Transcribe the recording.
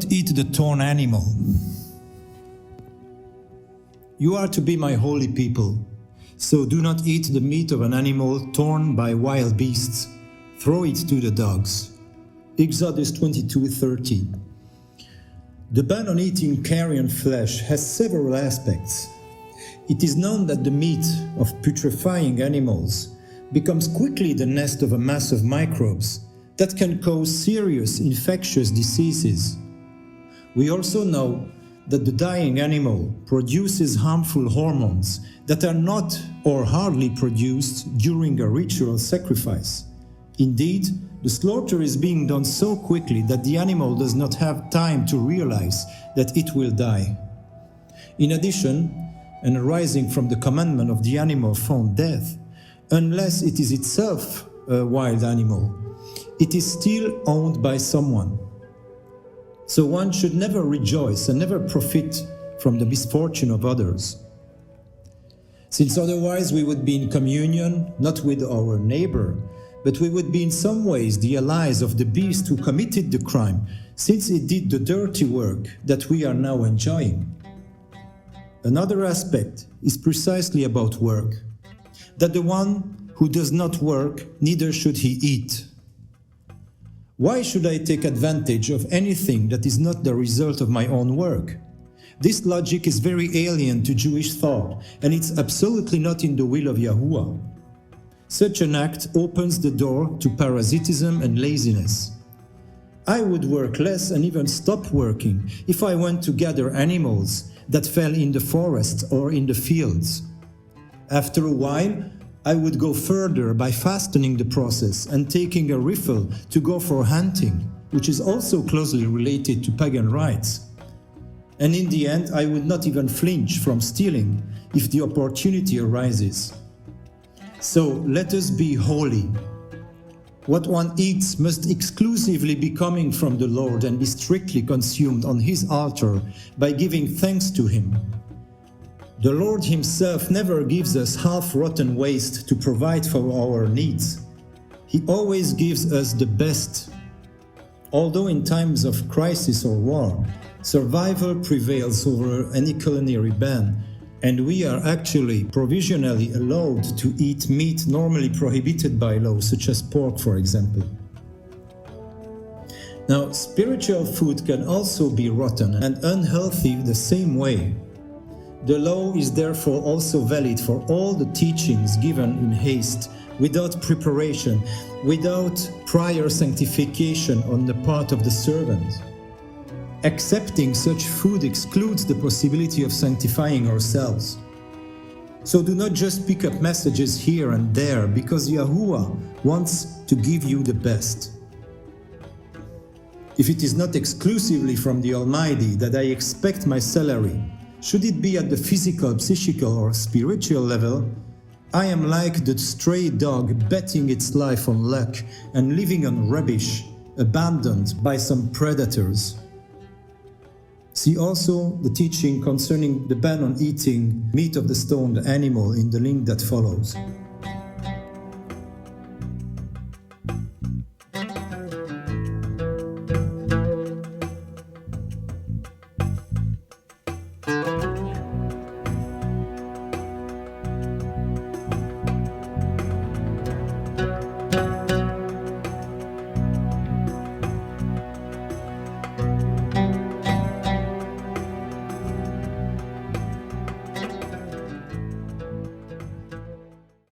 not eat the torn animal. You are to be my holy people, so do not eat the meat of an animal torn by wild beasts. Throw it to the dogs. Exodus 22:30. The ban on eating carrion flesh has several aspects. It is known that the meat of putrefying animals becomes quickly the nest of a mass of microbes that can cause serious infectious diseases. We also know that the dying animal produces harmful hormones that are not or hardly produced during a ritual sacrifice. Indeed, the slaughter is being done so quickly that the animal does not have time to realize that it will die. In addition, and arising from the commandment of the animal found death, unless it is itself a wild animal, it is still owned by someone. So one should never rejoice and never profit from the misfortune of others, since otherwise we would be in communion not with our neighbor, but we would be in some ways the allies of the beast who committed the crime, since it did the dirty work that we are now enjoying. Another aspect is precisely about work, that the one who does not work, neither should he eat. Why should I take advantage of anything that is not the result of my own work? This logic is very alien to Jewish thought, and it's absolutely not in the will of Yahuwah. Such an act opens the door to parasitism and laziness. I would work less and even stop working if I went to gather animals that fell in the forest or in the fields. After a while, I would go further by fastening the process and taking a rifle to go for hunting, which is also closely related to pagan rites. And in the end, I would not even flinch from stealing if the opportunity arises. So let us be holy. What one eats must exclusively be coming from the Lord and be strictly consumed on His altar by giving thanks to Him. The Lord Himself never gives us half-rotten waste to provide for our needs. He always gives us the best. Although in times of crisis or war, survival prevails over any culinary ban, and we are actually provisionally allowed to eat meat normally prohibited by law, such as pork, for example. Now, spiritual food can also be rotten and unhealthy the same way. The law is therefore also valid for all the teachings given in haste, without preparation, without prior sanctification on the part of the servant. Accepting such food excludes the possibility of sanctifying ourselves. So do not just pick up messages here and there, because Yahuwah wants to give you the best. If it is not exclusively from the Almighty that I expect my salary, should it be at the physical, psychical, or spiritual level, I am like the stray dog betting its life on luck and living on rubbish, abandoned by some predators. See also the teaching concerning the ban on eating meat of the stoned animal in the link that follows.